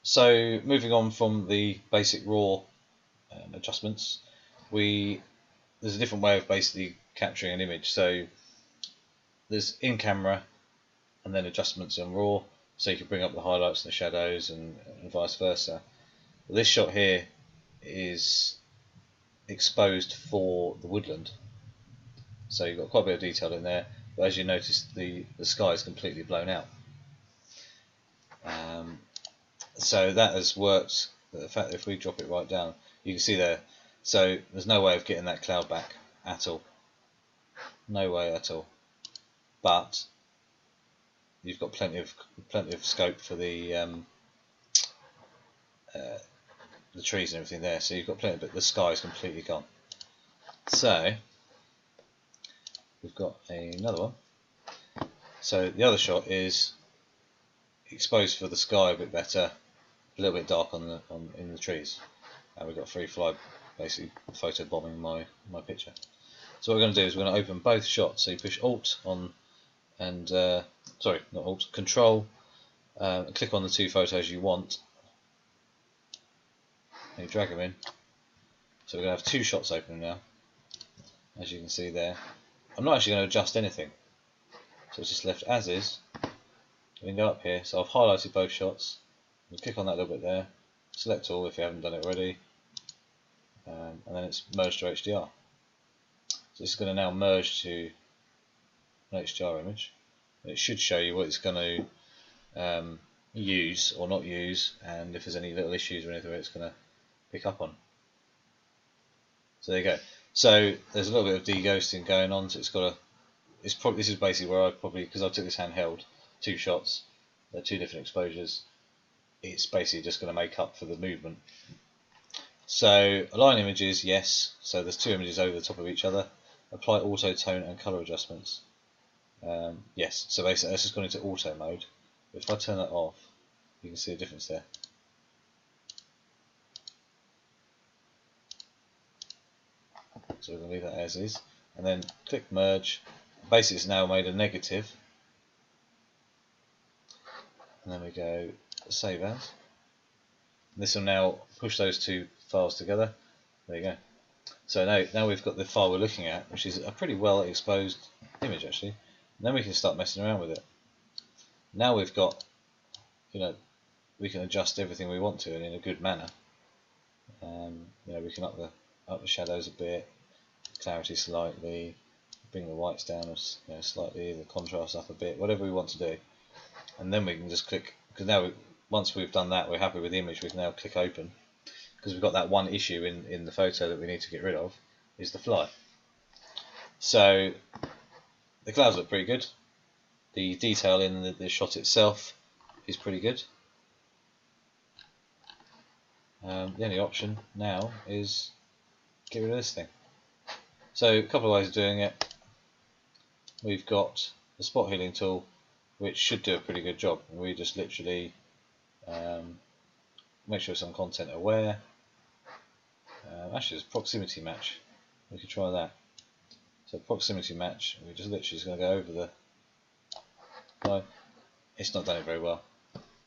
So moving on from the basic raw adjustments, there's a different way of basically capturing an image. So there's in camera and then adjustments on raw, so you can bring up the highlights and the shadows and vice versa. This shot here is exposed for the woodland, so you've got quite a bit of detail in there, but as you notice the sky is completely blown out. So that has worked. The fact that if we drop it right down, you can see there, so there's no way of getting that cloud back at all, no way at all, but you've got plenty of scope for the trees and everything there, so you've got plenty, but the sky is completely gone. So we've got another one. So the other shot is exposed for the sky a bit better, a little bit dark in the trees, and we've got free fly basically photo bombing my picture. So what we're going to do is we're going to open both shots. So you push Alt on and sorry, not Alt, Control, click on the two photos you want, and you drag them in. So we're going to have two shots open now, as you can see there. I'm not actually going to adjust anything, so it's just left as is. We can go up here, so I've highlighted both shots. You click on that little bit there, select all if you haven't done it already, and then it's merged to HDR. So it's going to now merge to an HDR image. It should show you what it's going to use or not use, and if there's any little issues or anything it's going to pick up on. So there you go. So there's a little bit of de-ghosting going on. So it's got a. It's probably, this is basically where I probably, because I took this handheld, two shots, they're two different exposures. It's basically just going to make up for the movement. So align images, yes. So there's two images over the top of each other. Apply auto tone and color adjustments. Yes. So basically that's just gone into auto mode. If I turn that off, you can see a difference there. So we're going to leave that as is, and then click merge. Basically, it's now made a negative, and then we go save as. This will now push those two files together. There you go. So now we've got the file we're looking at, which is a pretty well exposed image actually. And then we can start messing around with it. Now we've got, we can adjust everything we want to and in a good manner. We can up the shadows a bit, clarity slightly, bring the whites down slightly, the contrast up a bit, whatever we want to do. And then we can just click, because now once we've done that, we're happy with the image, we can now click open, because we've got that one issue in the photo that we need to get rid of, is the fly. So the clouds look pretty good. The detail in the shot itself is pretty good. The only option now is get rid of this thing. So a couple of ways of doing it. We've got the spot healing tool, which should do a pretty good job. We just literally make sure it's on content aware. Actually, there's proximity match. We could try that. So proximity match, we're just literally going to go over the. No, it's not done it very well.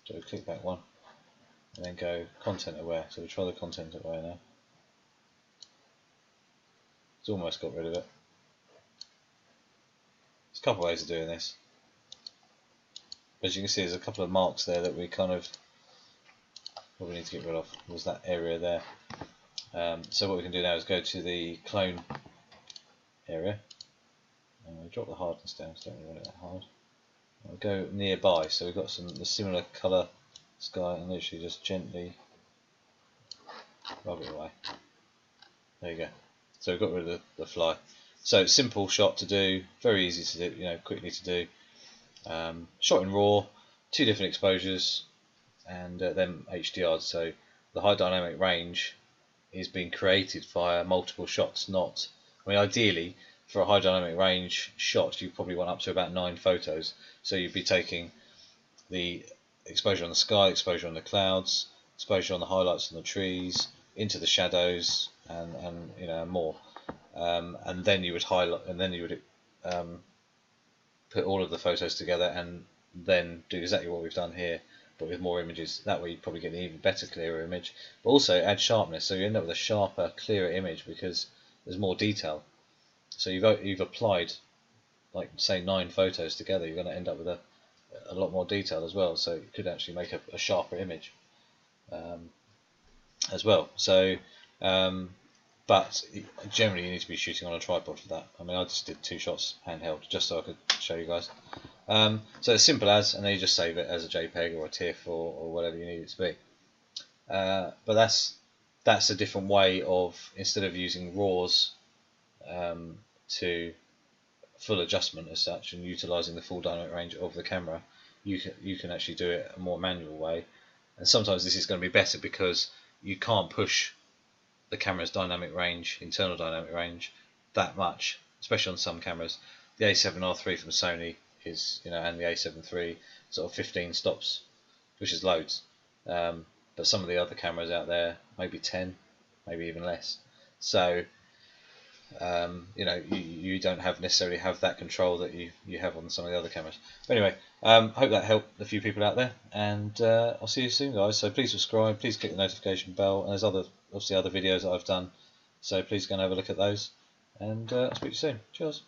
So we click that one, and then go content aware. So we try the content aware now. It's almost got rid of it. There's a couple of ways of doing this. As you can see, there's a couple of marks there that we probably need to get rid of. There's that area there. So what we can do now is go to the clone area, and we drop the hardness down, so don't really want it that hard. We'll go nearby, so we've got the similar colour sky, and literally just gently rub it away. There you go. So we've got rid of the fly. So simple shot to do, very easy to do, quickly to do. Shot in RAW, two different exposures, and then HDR. So the high dynamic range is being created via multiple shots. Ideally for a high dynamic range shot, you probably want up to about 9 photos. So you'd be taking the exposure on the sky, exposure on the clouds, exposure on the highlights on the trees, into the shadows, and more. And then you would highlight, and then you would put all of the photos together, and then do exactly what we've done here. but with more images. That way you probably get an even better, clearer image. But also add sharpness, so you end up with a sharper, clearer image because there's more detail. So you've applied, like say 9 photos together, you're going to end up with a lot more detail as well. So it could actually make a sharper image as well. So, but generally you need to be shooting on a tripod for that. I mean, I just did 2 shots handheld just so I could show you guys. So as simple as, and then you just save it as a JPEG or a TIFF or whatever you need it to be. But that's a different way of, instead of using RAWs to full adjustment as such and utilising the full dynamic range of the camera, you can actually do it a more manual way. And sometimes this is going to be better because you can't push the camera's dynamic range, internal dynamic range, that much, especially on some cameras. The A7R3 from Sony is, and the A7 III sort of 15 stops, which is loads. But some of the other cameras out there, maybe 10, maybe even less. So, you don't necessarily have that control that you have on some of the other cameras. But anyway, hope that helped a few people out there, and I'll see you soon, guys. So please subscribe, please click the notification bell, and there's obviously other videos that I've done. So please go and have a look at those, and I'll speak to you soon. Cheers.